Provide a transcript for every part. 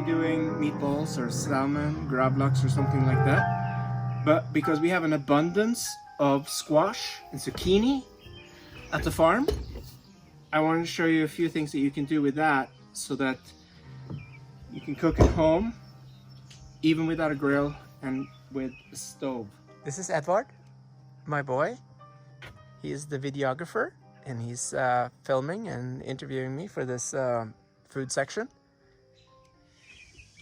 doing meatballs or salmon, gravlax or something like that. But because we have an abundance of squash and zucchini at the farm, I wanted to show you a few things that you can do with that so that you can cook at home, even without a grill and with a stove. This is Edvard, my boy. He is the videographer and he's filming and interviewing me for this food section.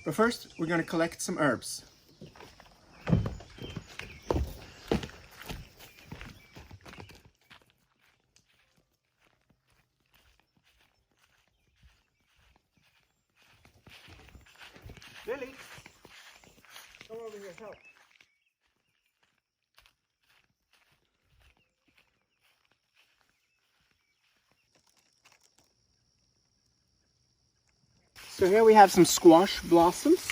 But first, we're going to collect some herbs. Lily, come over here, help. So here we have some squash blossoms.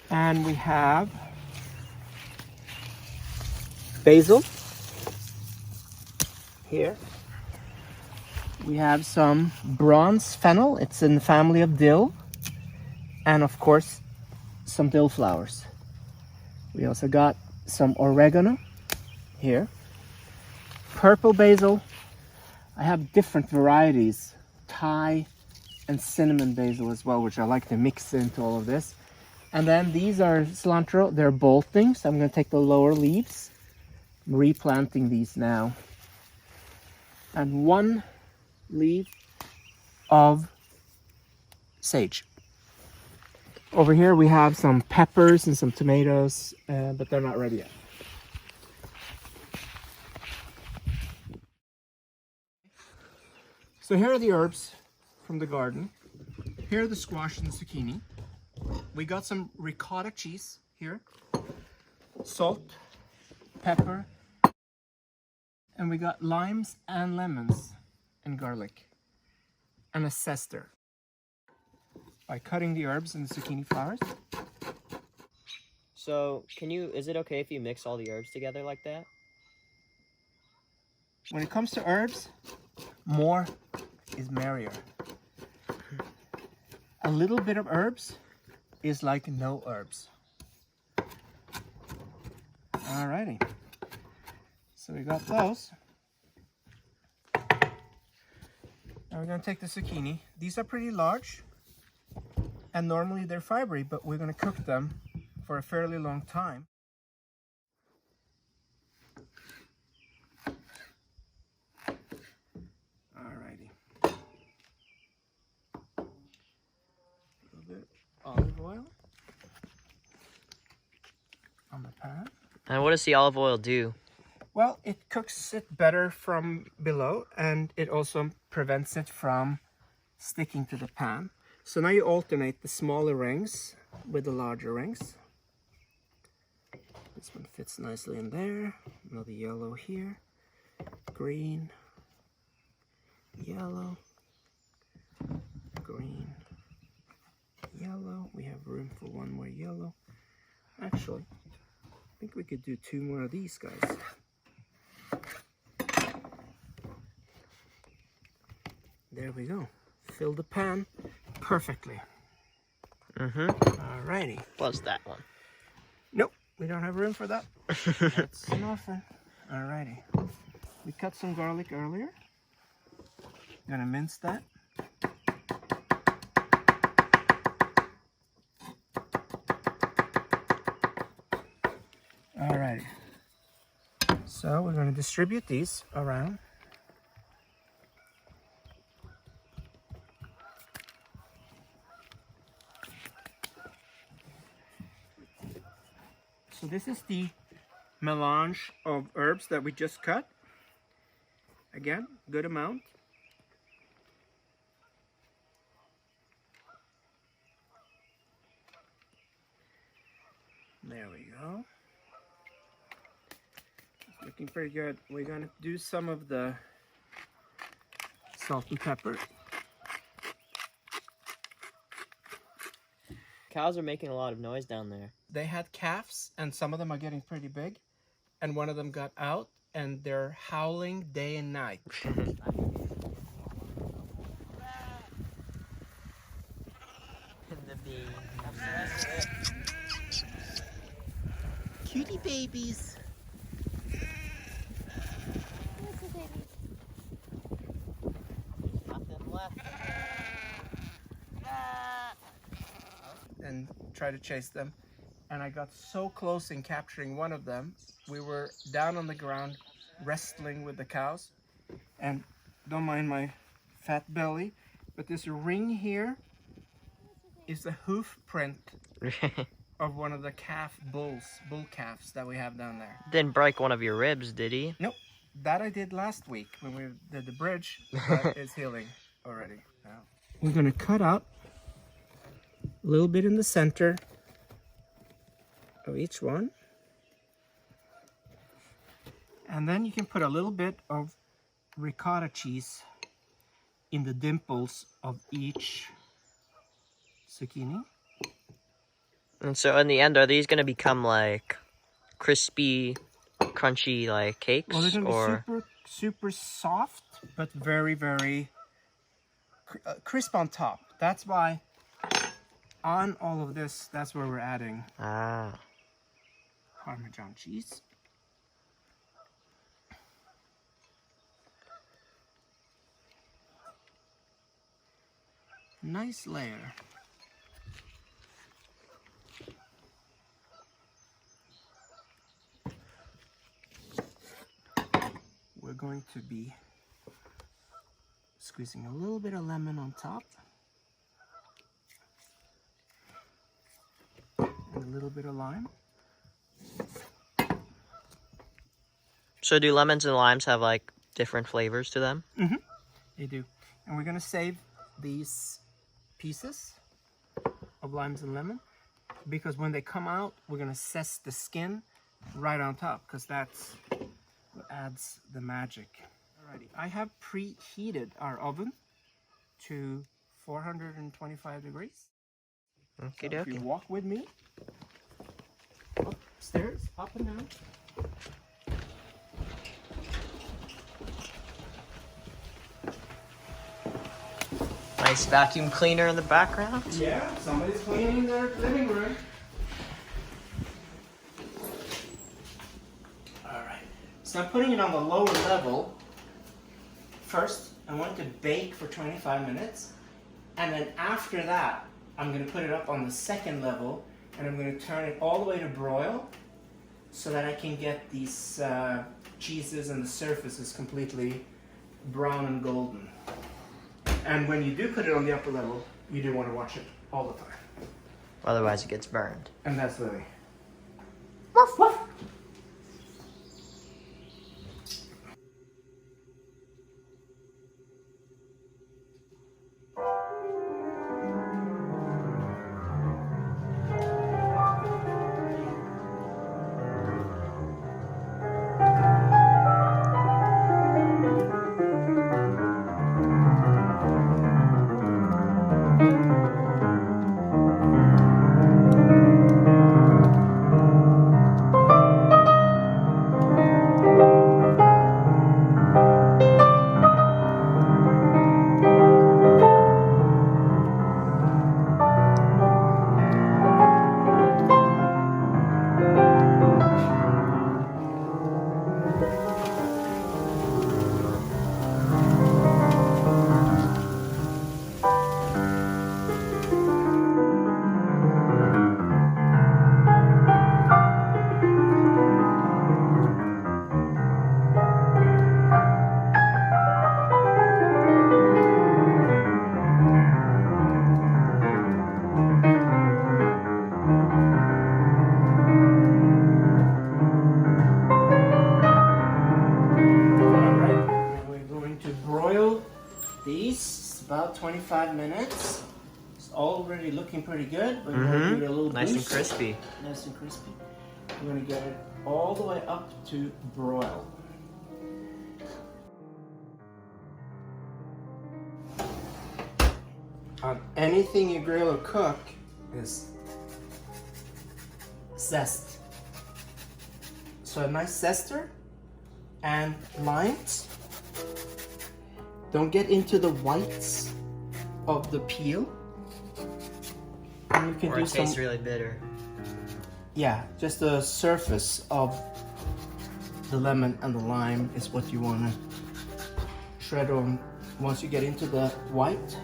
And we have basil here. We have some bronze fennel. It's in the family of dill. And of course, some dill flowers. We also got some oregano here. Purple basil. I have different varieties, Thai and cinnamon basil as well, which I like to mix into all of this. And then these are cilantro. They're bolting, so I'm going to take the lower leaves. I'm replanting these now. And one leaf of sage. Over here we have some peppers and some tomatoes, but they're not ready yet. So here are the herbs from the garden. Here are the squash and the zucchini. We got some ricotta cheese here, salt, pepper, and we got limes and lemons and garlic and a zester. By cutting the herbs and the zucchini flowers. So, is it okay if you mix all the herbs together like that? When it comes to herbs, more is merrier. A little bit of herbs is like no herbs. Alrighty. So we got those. Now we're going to take the zucchini. These are pretty large. And normally they're fibery, but we're going to cook them for a fairly long time. Alrighty. A little bit of olive oil on the pan. And what does the olive oil do? Well, it cooks it better from below, and it also prevents it from sticking to the pan. So now you alternate the smaller rings with the larger rings. This one fits nicely in there. Another yellow here. Green. Yellow. Green. Yellow. We have room for one more yellow. Actually, I think we could do two more of these guys. There we go. Fill the pan perfectly. Alrighty. Plus that one. Nope, we don't have room for that. That's nothing. Alrighty. We cut some garlic earlier. Gonna mince that. Alrighty. So we're gonna distribute these around. So this is the melange of herbs that we just cut. Again, good amount. There we go. It's looking pretty good. We're gonna do some of the salt and pepper. Cows are making a lot of noise down there. They had calves, and some of them are getting pretty big. And one of them got out and they're howling day and night. Cutie babies. Nothing left. And try to chase them. And I got so close in capturing one of them. We were down on the ground wrestling with the cows. And don't mind my fat belly, but this ring here is the hoof print of one of the bull calves that we have down there. Didn't break one of your ribs, did he? Nope, that I did last week when we did the bridge, but it's healing already now. We're gonna cut out a little bit in the center of each one. And then you can put a little bit of ricotta cheese in the dimples of each zucchini. And so in the end, are these going to become like crispy, crunchy like cakes? Well, they're going to or... be super soft, but very, very crisp on top. That's why on all of this, that's where we're adding Parmesan cheese. Nice layer. We're going to be squeezing a little bit of lemon on top. And a little bit of lime. So do lemons and limes have like different flavors to them? Mm-hmm. They do. And we're going to save these pieces of limes and lemon because when they come out, we're going to zest the skin right on top because that's what adds the magic. Alrighty, I have preheated our oven to 425 degrees. Okay, So if you walk with me upstairs, up and down. Nice vacuum cleaner in the background. Yeah, somebody's cleaning their living room. Alright, so I'm putting it on the lower level. First, I want it to bake for 25 minutes. And then after that, I'm going to put it up on the second level. And I'm going to turn it all the way to broil so that I can get these cheeses and the surfaces completely brown and golden. And when you do put it on the upper level, you do want to watch it all the time. Otherwise it gets burned. And that's Lily. Woof, woof. About 25 minutes. It's already looking pretty good, but we're going to give it a little Nice boost. and crispy. Nice and crispy. We're going to get it all the way up to broil. On anything you grill or cook is zest. So a nice zester and limes. Don't get into the whites of the peel. And you can Or do it tastes really bitter. Yeah, just the surface of the lemon and the lime is what you want to shred on. Once you get into the white,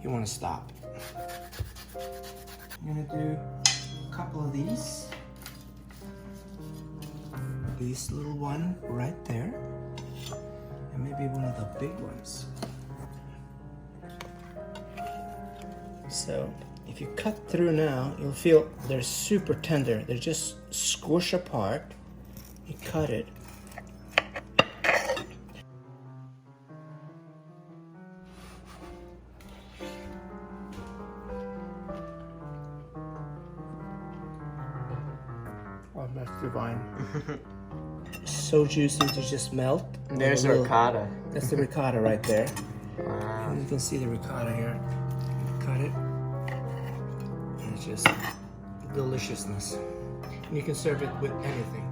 you want to stop. I'm gonna do a couple of these. This little one right there, and maybe one of the big ones. So if you cut through now, you'll feel they're super tender. They're just squish apart. You cut it. Oh, that's divine. So juicy to just melt. There's the ricotta. That's the ricotta right there. Wow. And you can see the ricotta here. Cut it. And it's just deliciousness. And you can serve it with anything.